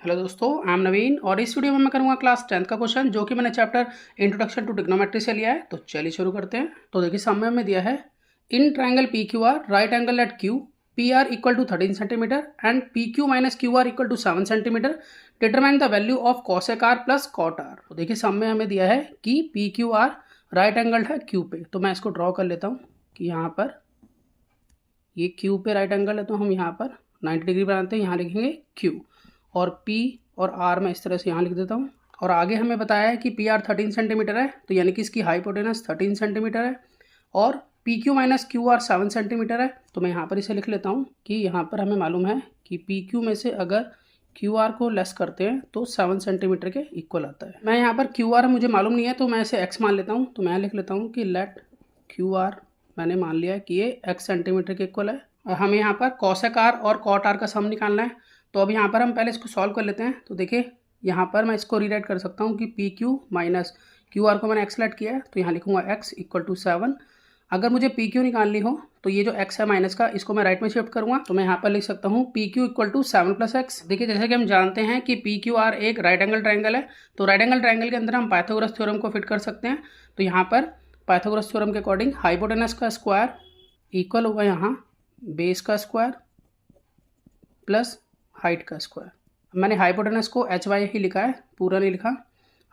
Hello दोस्तों, I am नवीन और इस वीडियो में मैं करूंगा क्लास 10th का क्वेश्चन जो कि मैंने चैप्टर इंट्रोडक्शन टू ट्रिग्नोमेट्री से लिया है। तो चलिए शुरू करते हैं। तो देखिए सामने में दिया है in triangle P Q R right angle at Q P R equal to 13 centimetre and P Q minus Q R equal to 7 centimetre determine the value of cosec R plus cot R. तो देखिए सामने हमें दिया है कि P Q R right angle है Q पे, तो मैं इसको ड्रॉ कर लेता हूँ कि यहाँ पर ये क्यू पे राइट एंगल है, तो हम यहाँ पर 90 डिग्री बनाते हैं, यहाँ लिखेंगे क्यू और P और R मैं इस तरह से यहाँ लिख देता हूँ। और आगे हमें बताया है कि पी आर 13 सेंटीमीटर है, तो यानी कि इसकी हाइपोटेनस 13 सेंटीमीटर है और P Q minus Q are 7 centimetre है। तो मैं यहाँ पर इसे लिख लेता हूँ कि यहाँ पर हमें मालूम है कि पी क्यू में से अगर क्यू आर को लेस करते हैं तो 7 सेंटीमीटर के इक्वल आता है। मैं यहाँ पर क्यू आर मुझे मालूम नहीं है तो मैं इसे एक्स मान लेता हूँ। तो मैं लिख लेता हूँ कि लेट क्यू आर, मैंने मान लिया है कि ये एक्स सेंटीमीटर के इक्वल है और हमें यहाँ पर कॉसेक आर और कॉट आर का सम निकालना है। तो अब यहाँ पर हम पहले इसको सॉल्व कर लेते हैं। तो देखिए यहाँ पर मैं इसको रीराइट कर सकता हूँ कि P Q minus Q are को मैंने एक्स लेट किया है, तो यहाँ लिखूँगा एक्स इक्वल टू 7। अगर मुझे पी क्यू निकालनी हो तो ये जो एक्स है माइनस का, इसको मैं राइट में शिफ्ट करूँगा, तो मैं यहाँ पर लिख सकता हूँ P Q equal to 7 plus X. देखिए जैसे कि हम जानते हैं कि पी क्यू आर एक राइट एंगल ट्राइंगल है, तो राइट एंगल ट्राइंगल के अंदर हम पाइथागोरस थ्योरम को फिट कर सकते हैं। तो यहाँ पर पाइथागोरस थ्योरम के अकॉर्डिंग हाइपोटेनस का स्क्वायर इक्वल होगा यहाँ बेस का स्क्वायर प्लस हाइट का स्क्वायर। मैंने हाइपोटेनस को एच वाई ही लिखा है, पूरा नहीं लिखा।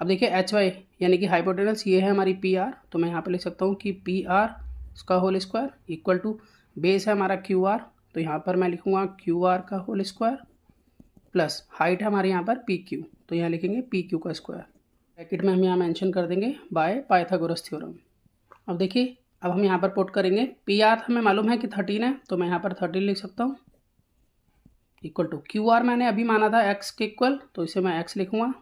अब देखिए एच वाई यानी कि हाइपोटेनस ये है हमारी पी आर, तो मैं यहाँ पर लिख सकता हूँ कि पी आर इसका whole square equal to base है हमारा क्यू आर, तो यहाँ पर मैं लिखूँगा क्यू आर का होल स्क्वायर प्लस हाइट है हमारे यहाँ पर पी क्यू, तो यहाँ लिखेंगे पी क्यू का स्क्वायर। ब्रैकेट में हम यहाँ मेंशन कर देंगे बाय पाइथागोरस थ्योरम। अब देखिए अब हम यहाँ पर पुट करेंगे पी आर हमें मालूम है कि 13 है, तो मैं यहाँ पर 13 लिख सकता हूँ इक्वल टू क्यू आर मैंने अभी माना था एक्स के इक्वल, तो इसे मैं एक्स लिखूँगा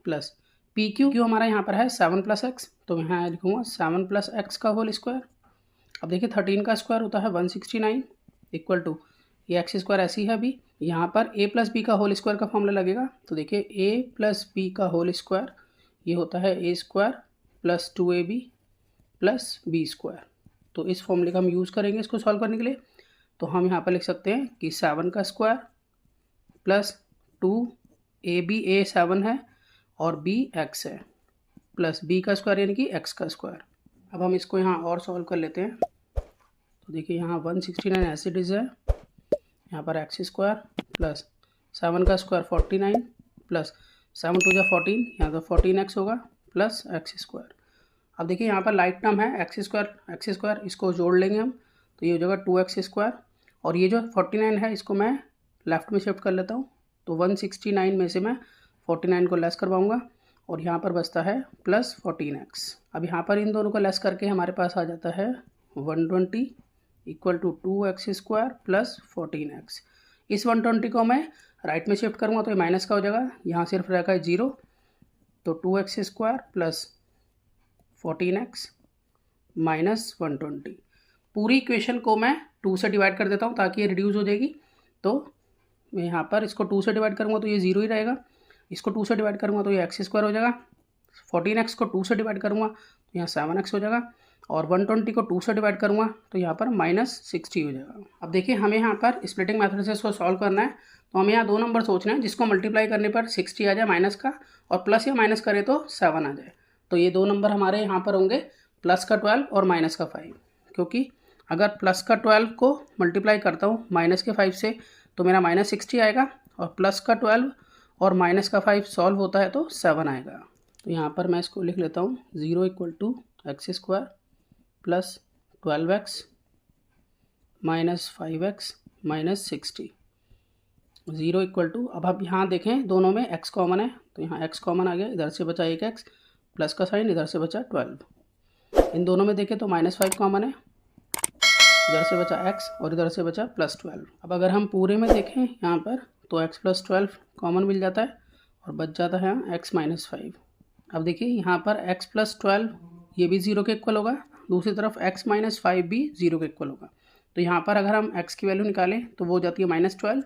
प्लस पी क्यू क्यू हमारा यहाँ पर है 7 प्लस एक्स, तो मैं यहाँ लिखूँगा 7 प्लस एक्स का होल स्क्वायर। अब देखिए 13 का स्क्वायर होता है 169 इक्वल टू ये एक्स स्क्वायर ऐसी है अभी, यहाँ पर ए प्लस बी का होल स्क्वायर का फॉर्मूला लगेगा। तो देखिए ए प्लस बी का होल स्क्वायर ये होता है a square plus 2ab plus b square. तो इस फॉर्मूले का हम यूज़ करेंगे इसको सॉल्व करने के लिए। तो हम यहाँ पर लिख सकते हैं कि 7 का स्क्वायर प्लस 2ab ए 7 है और b x है प्लस b का स्क्वायर यानी कि x का स्क्वायर। अब हम इसको यहाँ और सॉल्व कर लेते हैं। तो देखिए यहाँ 169 ऐसे डिज है, यहाँ पर एक्स स्क्वायर प्लस 7 का स्क्वायर 49 प्लस 7 टू जा 14, यहाँ तो 14x होगा प्लस एक्स स्क्वायर। अब देखिए यहाँ पर लाइक टर्म है एक्स स्क्वायर इसको जोड़ लेंगे हम, तो ये हो जाएगा 2x स्क्वायर और ये जो 49 है इसको मैं लेफ़्ट में शिफ्ट कर लेता हूँ। तो 169 में से मैं 49 को लेस करवाऊँगा और यहाँ पर बचता है प्लस 14x। अब यहाँ पर इन दोनों को लेस करके हमारे पास आ जाता है 120 equal to 2x square plus 14x। इस 120 को मैं राइट में शिफ्ट करूँगा तो ये माइनस का हो जाएगा, यहाँ सिर्फ रहेगा 0, तो 2x square plus 14x minus 120। पूरी इक्वेशन को मैं 2 से डिवाइड कर देता हूँ ताकि ये रिड्यूस हो जाएगी। तो मैं यहाँ पर इसको 2 से डिवाइड करूँगा तो ये 0 ही रहेगा, इसको 2 से डिवाइड करूँगा तो ये एक्स स्क्वायर हो जाएगा, 14x को 2 से डिवाइड करूँगा तो यहाँ 7x हो जाएगा और 120 को 2 से डिवाइड करूँगा तो यहाँ पर -60 हो जाएगा। अब देखिए हमें यहाँ पर स्प्लिटिंग मेथड से इसको सॉल्व करना है, तो हमें यहाँ 2 नंबर सोचना है जिसको मल्टीप्लाई करने पर 60 आ जाए माइनस का और प्लस या माइनस करें तो 7 आ जाए। तो ये 2 नंबर हमारे यहाँ पर होंगे प्लस का 12 और माइनस का 5, क्योंकि अगर प्लस का 12 को मल्टीप्लाई करता हूँ माइनस के 5 से तो मेरा -60 आएगा और प्लस का 12 और माइनस का 5 सॉल्व होता है तो 7 आएगा। तो यहाँ पर मैं इसको लिख लेता हूँ 0 equal to X square plus 12x minus 5x minus 60, 0 equal to, अब आप यहाँ देखें दोनों में x कॉमन है तो यहाँ x कॉमन आ गया, इधर से बचा 1x प्लस का साइन, इधर से बचा 12। इन दोनों में देखें तो -5 कॉमन है, इधर से बचा x और इधर से बचा +12। अब अगर हम पूरे में देखें यहाँ पर तो x प्लस 12 कॉमन मिल जाता है और बच जाता है x माइनस 5। अब देखिए यहाँ पर x प्लस 12 ये भी 0 के इक्वल होगा, दूसरी तरफ x माइनस 5 भी 0 के इक्वल होगा। तो यहाँ पर अगर हम x की वैल्यू निकालें तो वो हो जाती है -12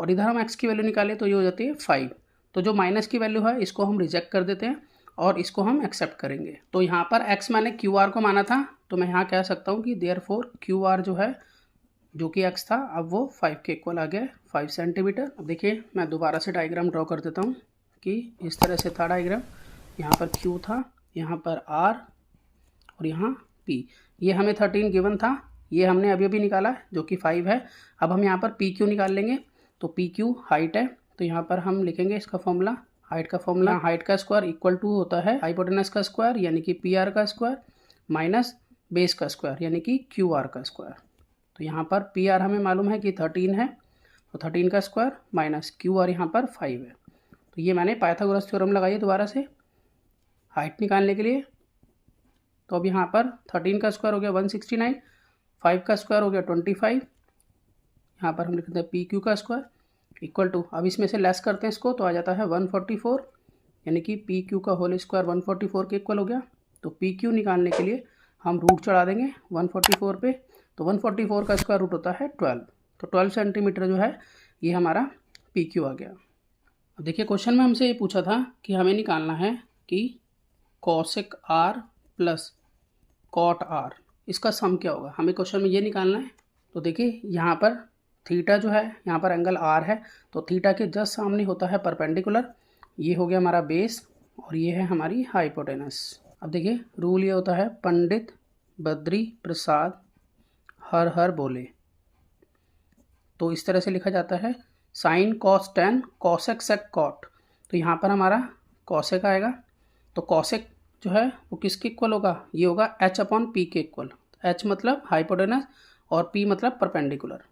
और इधर हम x की वैल्यू निकालें तो ये हो जाती है 5। तो जो माइनस की वैल्यू है इसको हम रिजेक्ट कर देते हैं और इसको हम एक्सेप्ट करेंगे। तो यहाँ पर x मैंने क्यू आर को माना था, तो मैं यहाँ कह सकता हूँ कि देयरफॉर क्यू आर जो है जो कि x था अब वो 5 के इक्वल आ गया है, 5 सेंटीमीटर। अब देखिए मैं दोबारा से डायग्राम ड्रॉ कर देता हूँ कि इस तरह से था डायग्राम। यहाँ पर Q था, यहाँ पर R और यहाँ P। ये हमें 13 गिवन था, ये हमने अभी अभी निकाला जो कि 5 है। अब हम यहाँ पर PQ निकाल लेंगे। तो PQ हाइट है, तो यहाँ पर हम लिखेंगे इसका फॉर्मूला, हाइट का फॉर्मूला, हाइट का स्क्वायर इक्वल टू होता है हाइपोटेनस का स्क्वायर यानी कि PR का स्क्वायर माइनस बेस का स्क्वायर यानी कि QR का स्क्वायर। तो यहाँ पर PR हमें मालूम है कि 13 है, तो 13 का स्क्वायर माइनस QR यहाँ पर 5 है। तो ये मैंने पाइथागोरस थ्योरम लगाई है दोबारा से हाइट निकालने के लिए। तो अब यहाँ पर 13 का स्क्वायर हो गया 169, 5 का स्क्वायर हो गया 25, यहाँ पर हम लिखते हैं PQ का स्क्वायर इक्वल टू, अब इसमें से लेस करते हैं इसको तो आ जाता है 144 यानी कि PQ का होल स्क्वायर 144 के इक्वल हो गया। तो PQ निकालने के लिए हम रूट चढ़ा देंगे 144 पे, तो 144 का स्क्वायर रूट होता है 12, तो 12 सेंटीमीटर जो है ये हमारा PQ आ गया। अब देखिए क्वेश्चन में हमसे ये पूछा था कि हमें निकालना है कि cosec R plus cot R इसका सम क्या होगा, हमें क्वेश्चन में ये निकालना है। तो देखिए यहाँ पर थीटा जो है, यहाँ पर एंगल R है, तो थीटा के जस्ट सामने होता है परपेंडिकुलर, ये हो गया हमारा बेस और ये है हमारी हाइपोटेनस। अब देखिए रूल ये होता है पंडित बद्री प्रसाद हर हर बोले, तो इस तरह से लिखा जाता है sine cos tan cosec sec cot. तो यहाँ पर हमारा कॉसेक आएगा, तो कॉसेक जो है वो किसके इक्वल होगा, ये होगा H/P के इक्वल। H मतलब हाइपोटेनस और P मतलब परपेंडिकुलर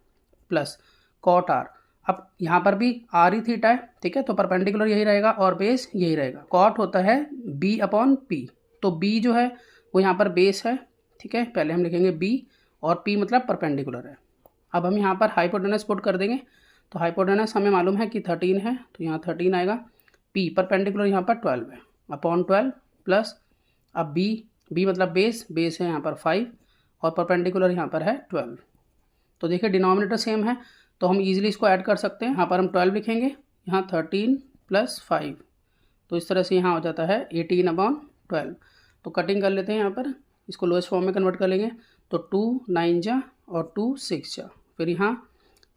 प्लस कॉट R। अब यहाँ पर भी R ही थीटा है, ठीक है, तो परपेंडिकुलर यही रहेगा और बेस यही रहेगा। कॉट होता है B/P, तो B जो है वो यहाँ पर बेस है, ठीक है, पहले हम लिखेंगे B और P मतलब परपेंडिकुलर है। अब हम यहाँ पर हाइपोटेनस पुट कर देंगे, तो हाइपोटेनस हमें मालूम है कि 13 है, तो यहाँ 13 आएगा, P परपेंडिकुलर यहाँ पर 12 है अपॉन 12 प्लस अब B मतलब बेस है यहाँ पर 5 और परपेंडिकुलर यहाँ पर है 12। तो देखिए डिनोमिनेटर सेम है तो हम इजीली इसको ऐड कर सकते हैं। यहाँ पर हम 12 लिखेंगे, यहाँ 13 प्लस 5, तो इस तरह से यहाँ हो जाता है 18/12। तो कटिंग कर लेते हैं, यहाँ पर इसको लोएस्ट फॉर्म में कन्वर्ट कर लेंगे, तो 2 9 जा और 2 6 जा, फिर यहाँ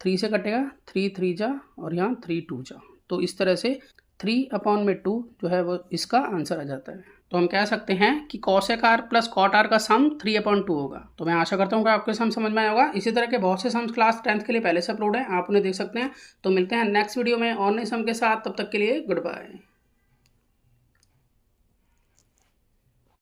3 से कटेगा 3 3 जा और यहाँ 3 2 जा। तो इस तरह से 3/2 जो है वो इसका आंसर आ जाता है। तो हम कह सकते हैं कि cosec R plus cot R का सम 3/2 होगा। तो मैं आशा करता हूँ कि आपको सम समझ में आया होगा। इसी तरह के बहुत से सम्स क्लास 10th के लिए पहले से अपलोड है, आप उन्हें देख सकते हैं। तो मिलते हैं नेक्स्ट वीडियो में और नए सम के साथ, तब तक के लिए गुड बाय।